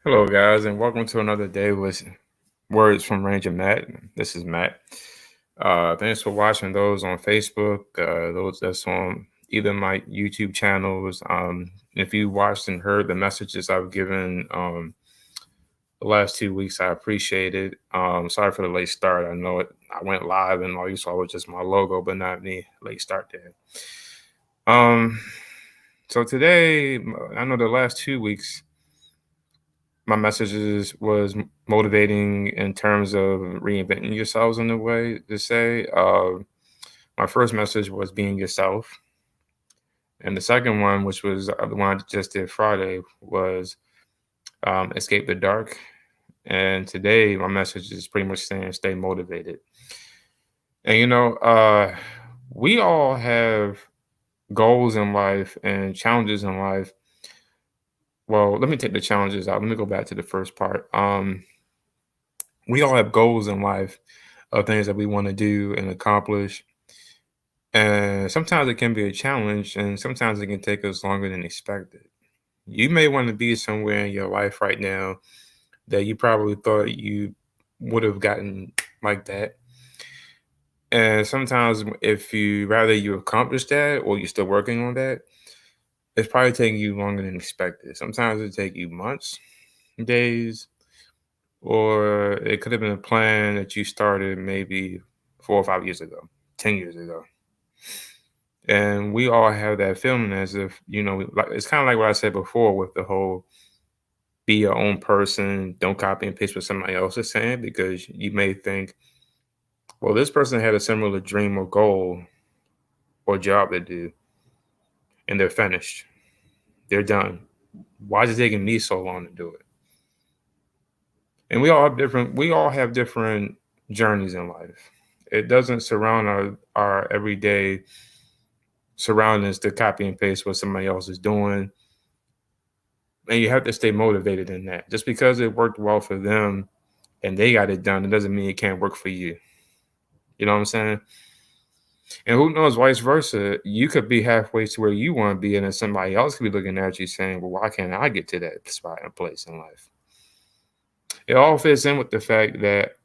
Hello, guys, and welcome to another day with Words from Ranger Matt. This is Matt. Thanks for watching those on Facebook, those that's on either my YouTube channels. If you watched and heard the messages I've given the last 2 weeks, I appreciate it. Sorry for the late start. I know I went live and all you saw was just my logo, but not me. Late start there. So today, I know the last 2 weeks my messages was motivating in terms of reinventing yourselves in a way to say. My first message was being yourself, and the second one, which was the one I just did Friday, was escape the dark. And today, my message is pretty much saying stay motivated. And we all have goals in life and challenges in life. Well, let me take the challenges out. Let me go back to the first part. We all have goals in life of things that we want to do and accomplish. And sometimes it can be a challenge, and sometimes it can take us longer than expected. You may want to be somewhere in your life right now that you probably thought you would have gotten like that. And sometimes, if you rather you accomplish that or you're still working on that, it's probably taking you longer than expected. Sometimes it take you months, days, or it could have been a plan that you started maybe 4 or 5 years ago, 10 years ago. And we all have that feeling as if, like it's kind of like what I said before with the whole be your own person, don't copy and paste what somebody else is saying, because you may think, well, this person had a similar dream or goal or job to do, and they're finished. They're done. Why is it taking me so long to do it? And we all have different journeys in life. It doesn't surround our everyday surroundings to copy and paste what somebody else is doing. And you have to stay motivated in that. Just because it worked well for them and they got it done, it doesn't mean it can't work for you. You know what I'm saying? And who knows, vice versa. You could be halfway to where you want to be, and then somebody else could be looking at you saying, well, why can't I get to that spot and place in life? It all fits in with the fact that,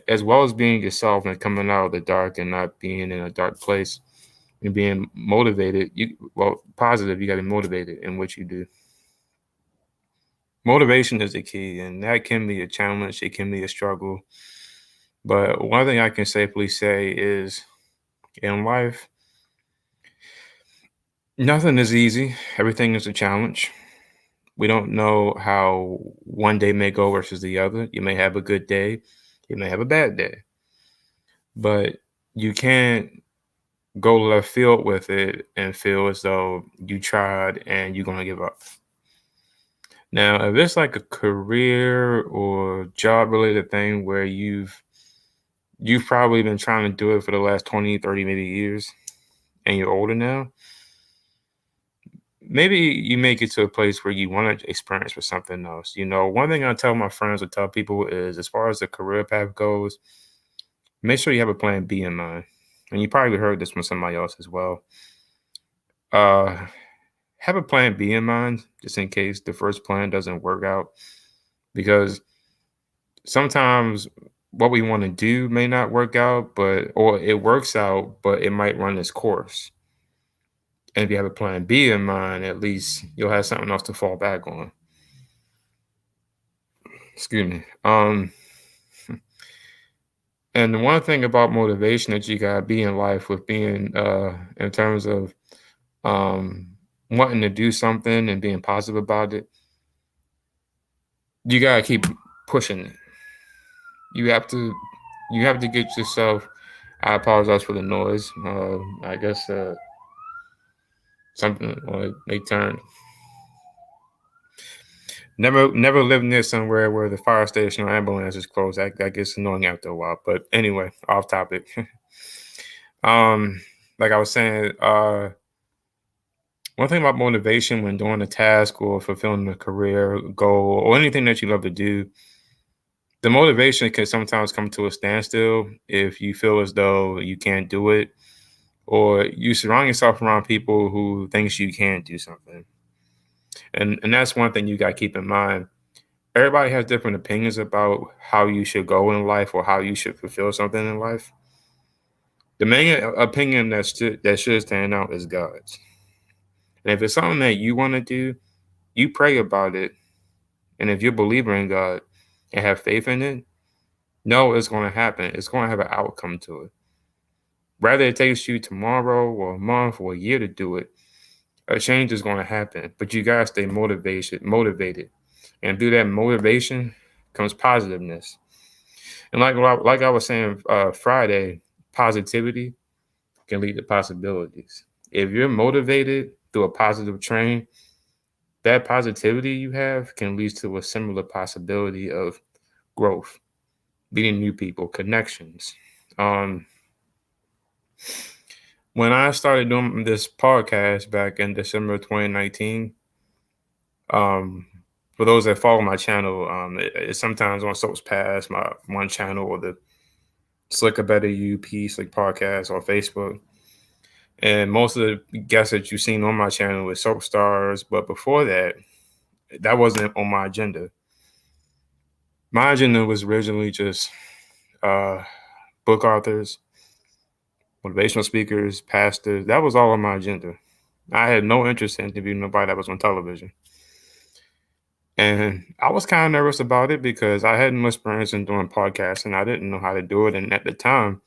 as well as being yourself and coming out of the dark and not being in a dark place and being motivated, positive, you got to be motivated in what you do. Motivation is the key, and that can be a challenge. It can be a struggle. But one thing I can safely say is in life, nothing is easy. Everything is a challenge. We don't know how one day may go versus the other. You may have a good day, you may have a bad day. But you can't go left field with it and feel as though you tried and you're going to give up. Now, if it's like a career or job related thing where you've probably been trying to do it for the last 20, 30, maybe years, and you're older now, maybe you make it to a place where you want to experience for something else. One thing I tell my friends or tell people is, as far as the career path goes, make sure you have a plan B in mind. And you probably heard this from somebody else as well. Uh, have a plan B in mind just in case the first plan doesn't work out, because sometimes what we want to do may not work out, or it works out, but it might run its course. And if you have a plan B in mind, at least you'll have something else to fall back on. Excuse me. And the one thing about motivation that you gotta be in life with being in terms of wanting to do something and being positive about it, you gotta keep pushing it. You have to get yourself. I apologize for the noise. I guess something they turned. Never lived near somewhere where the fire station or ambulance is closed. That gets annoying after a while. But anyway, off topic. Like I was saying, one thing about motivation when doing a task or fulfilling a career goal or anything that you love to do, the motivation can sometimes come to a standstill if you feel as though you can't do it, or you surround yourself around people who thinks you can't do something. And that's one thing you got to keep in mind. everybody has different opinions about how you should go in life or how you should fulfill something in life. The main opinion that should stand out is God's. And if it's something that you want to do, you pray about it. And if you're a believer in God and have faith in it, know it's going to happen. It's going to have an outcome to it. Whether it takes you tomorrow or a month or a year to do it, a change is going to happen. But you got to stay motivated. And through that motivation comes positiveness. And like I was saying Friday, positivity can lead to possibilities. If you're motivated through a positive train, that positivity you have can lead to a similar possibility of growth, meeting new people, connections. When I started doing this podcast back in December 2019, for those that follow my channel, it's sometimes on Soaps Pass, my one channel, or the Slicker Better You Slick podcast on Facebook. And most of the guests that you've seen on my channel is soap stars. But before that, that wasn't on my agenda. My agenda was originally just book authors, motivational speakers, pastors. That was all on my agenda. I had no interest in interviewing nobody that was on television. And I was kind of nervous about it because I hadn't much experience in doing podcasts and I didn't know how to do it. And at the time,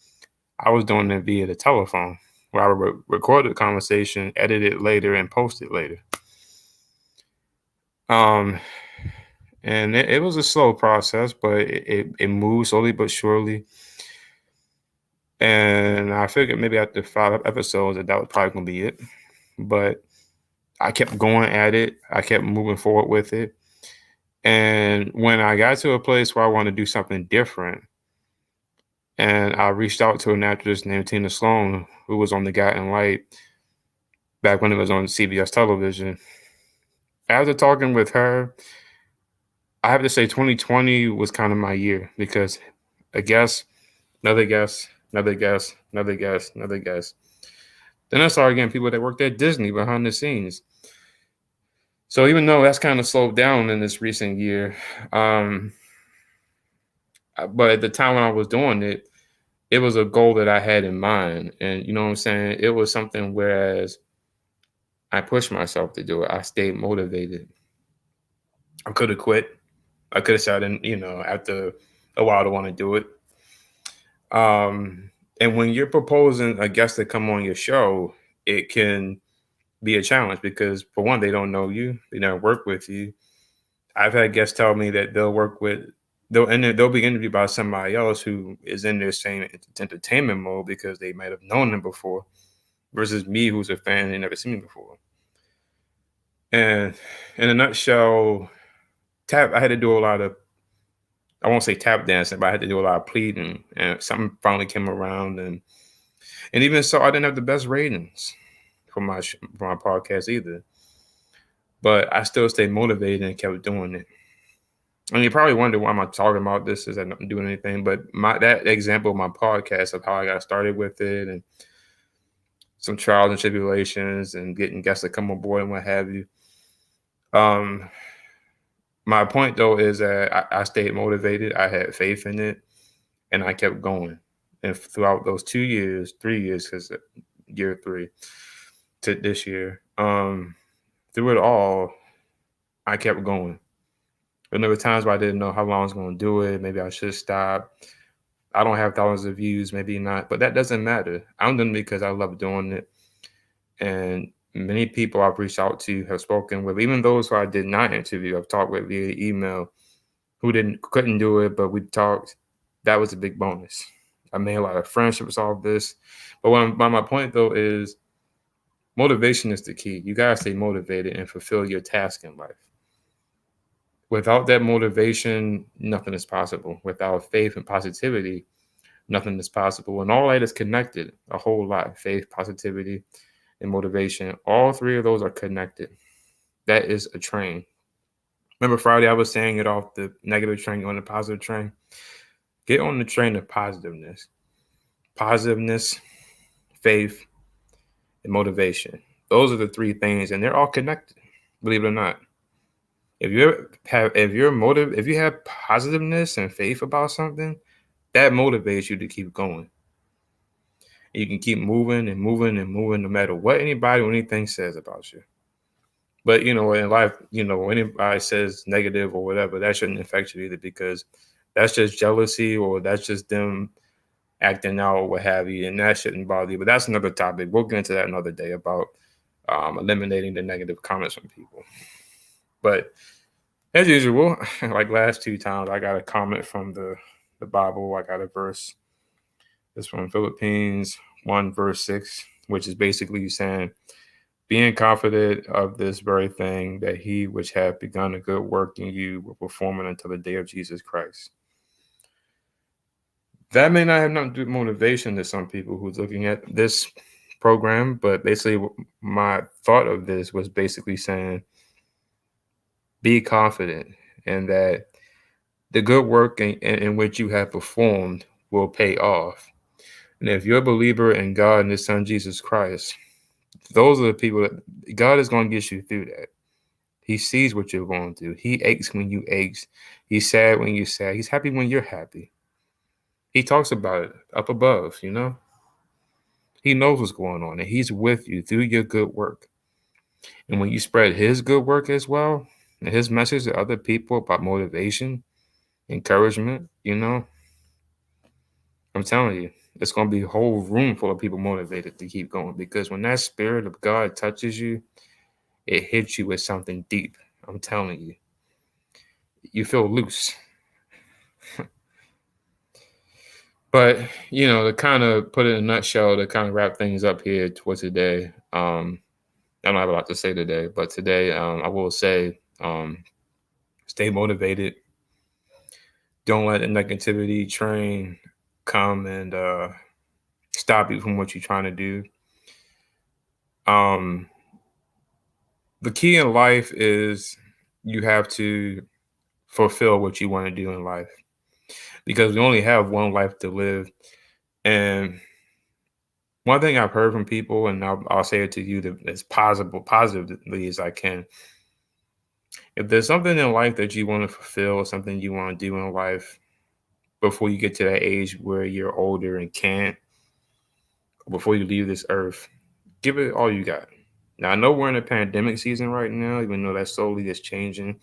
I was doing it via the telephone, where I would record the conversation, edit it later, and post it later. And it was a slow process, but it moved slowly but surely. And I figured maybe after 5 episodes that was probably going to be it. But I kept going at it. I kept moving forward with it. And when I got to a place where I wanted to do something different, and I reached out to an actress named Tina Sloan, who was on The Guiding Light back when it was on CBS television. After talking with her, I have to say 2020 was kind of my year because a guest, another guest, another guest, another guest, another guest. Then I started getting people that worked at Disney behind the scenes. So even though that's kind of slowed down in this recent year, but at the time when I was doing it, it was a goal that I had in mind. And you know what I'm saying? It was something whereas I pushed myself to do it. I stayed motivated. I could have quit. I could have said, after a while to want to do it. And when you're proposing a guest to come on your show, it can be a challenge because, for one, they don't know you, they never work with you. I've had guests tell me that they'll be interviewed by somebody else who is in their same entertainment mode because they might have known them before, versus me, who's a fan and never seen me before. And in a nutshell, I had to do a lot of, I won't say tap dancing, but I had to do a lot of pleading, and something finally came around, and even so, I didn't have the best ratings for my podcast either. But I still stayed motivated and kept doing it. And you probably wonder why am I talking about this? Is I not doing anything? But that example of my podcast of how I got started with it and some trials and tribulations and getting guests to come on board and what have you. My point though is that I stayed motivated. I had faith in it, and I kept going. And throughout those 3 years, because year 3 to this year, through it all, I kept going. And there were times where I didn't know how long I was going to do it. Maybe I should stop. I don't have thousands of views, maybe not, but that doesn't matter. I'm doing it because I love doing it. And many people I've reached out to have spoken with, even those who I did not interview, I've talked with via email, who couldn't do it, but we talked. That was a big bonus. I made a lot of friendships off this. But my point though is motivation is the key. You gotta stay motivated and fulfill your task in life. Without that motivation, nothing is possible. Without faith and positivity, nothing is possible. And all that is connected, a whole lot. Faith, positivity, and motivation. All 3 of those are connected. That is a train. Remember Friday I was saying it off the negative train on the positive train? Get on the train of positiveness. Positiveness, faith, and motivation. Those are the 3 things, and they're all connected, believe it or not. if you have positiveness and faith about something, that motivates you to keep going. You can keep moving and moving and moving no matter what anybody or anything says about you. But in life, when anybody says negative or whatever, that shouldn't affect you either, because that's just jealousy, or that's just them acting out or what have you, and that shouldn't bother you. But that's another topic. We'll get into that another day about eliminating the negative comments from people. But as usual, like last two times, I got a comment from the Bible. I got a verse. It's from Philippines 1 verse 6, which is basically saying, being confident of this very thing, that he which hath begun a good work in you will perform it until the day of Jesus Christ. That may not have nothing to do with motivation to some people who's looking at this program, but basically my thought of this was basically saying, be confident, and that the good work in which you have performed will pay off. And if you're a believer in God and his son Jesus Christ, those are the people that God is going to get you through that. He sees what you're going through. He aches when you aches. He's sad when you're sad. He's happy when you're happy. He talks about it up above, He knows what's going on, and he's with you through your good work. And when you spread his good work as well, and his message to other people about motivation, encouragement, I'm telling you, it's going to be a whole room full of people motivated to keep going, because when that spirit of God touches you, it hits you with something deep. I'm telling you. You feel loose. But, to kind of put it in a nutshell, to kind of wrap things up here towards today, I don't have a lot to say today, but today I will say, stay motivated. Don't let the negativity train come and stop you from what you're trying to do. The key in life is you have to fulfill what you want to do in life, because we only have one life to live. And one thing I've heard from people, and I'll say it to you as positively as I can. If there's something in life that you want to fulfill, something you want to do in life before you get to that age where you're older and can't, before you leave this earth, give it all you got. Now, I know we're in a pandemic season right now, even though that slowly is changing.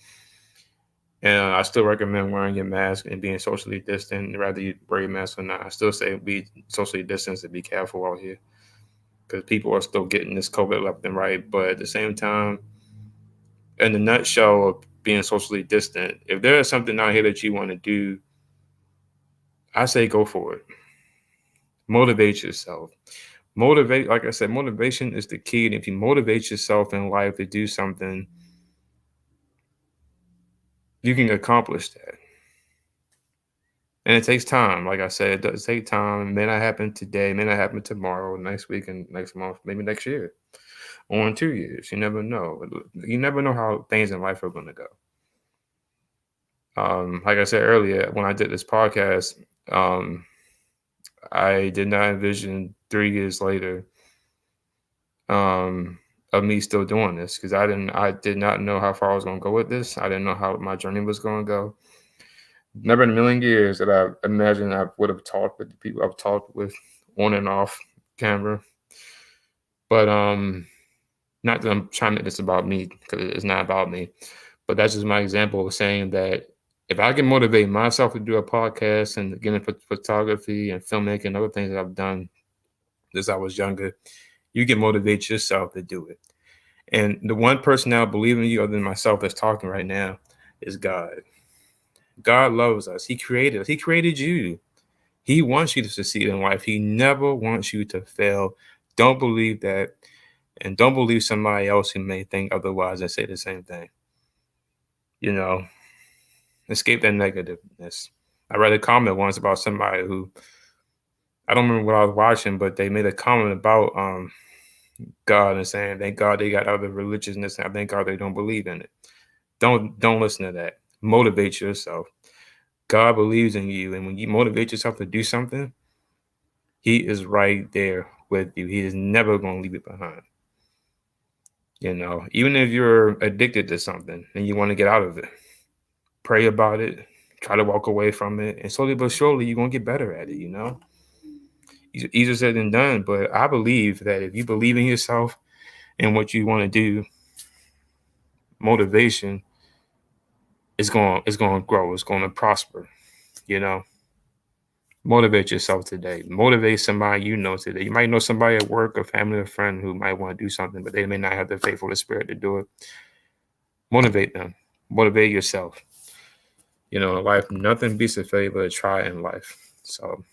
And I still recommend wearing your mask and being socially distant, rather you wear your mask or not. I still say be socially distanced and be careful out here, because people are still getting this COVID left and right. But at the same time, in the nutshell of being socially distant, if there is something out here that you want to do, I say go for it. Motivate yourself. Like I said, motivation is the key. And if you motivate yourself in life to do something, you can accomplish that. And it takes time. Like I said, it does take time. It may not happen today, it may not happen tomorrow, next week, and next month, maybe next year, or in 2 years. You never know. You never know how things in life are going to go. Like I said earlier, when I did this podcast, I did not envision 3 years later of me still doing this, because I did not know how far I was going to go with this. I didn't know how my journey was going to go. Never in a million years that I imagined I would have talked with the people I've talked with on and off camera. But not that I'm trying to make this about me, because it's not about me. But that's just my example of saying that if I can motivate myself to do a podcast and get into photography and filmmaking and other things that I've done since I was younger, you can motivate yourself to do it. And the one person now believing you other than myself that's talking right now is God. God loves us. He created us. He created you. He wants you to succeed in life. He never wants you to fail. Don't believe that. And don't believe somebody else who may think otherwise and say the same thing. Escape that negativeness. I read a comment once about somebody who, I don't remember what I was watching, but they made a comment about God and saying, thank God they got other religiousness, and thank God they don't believe in it. Don't listen to that. Motivate yourself. God believes in you, and when you motivate yourself to do something, he is right there with you. He is never going to leave it behind. Even if you're addicted to something and you want to get out of it, pray about it, try to walk away from it, and slowly but surely you're gonna get better at it. Easier said than done, but I believe that if you believe in yourself and what you want to do, motivation is going to grow, it's going to prosper. you know Motivate yourself today. Motivate somebody today. You might know somebody at work, a family, or friend who might want to do something, but they may not have the faith or the spirit to do it. Motivate them. Motivate yourself. In life, nothing beats a failure but a try in life. So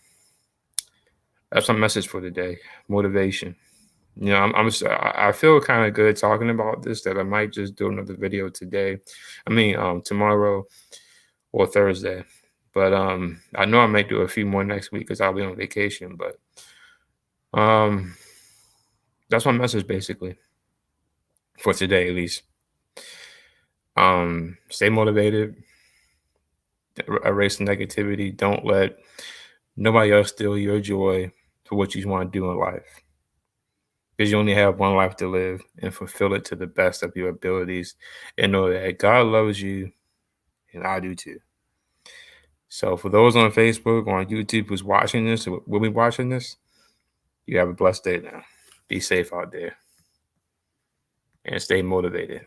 that's my message for today. Motivation. I feel kind of good talking about this, that I might just do another video today. Tomorrow or Thursday. But I know I might do a few more next week because I'll be on vacation. But that's my message basically for today, at least. Stay motivated. Erase the negativity. Don't let nobody else steal your joy for what you want to do in life. Because you only have one life to live, and fulfill it to the best of your abilities, and know that God loves you and I do too. So for those on Facebook or on YouTube who's watching this or will be watching this, you have a blessed day now. Be safe out there and stay motivated.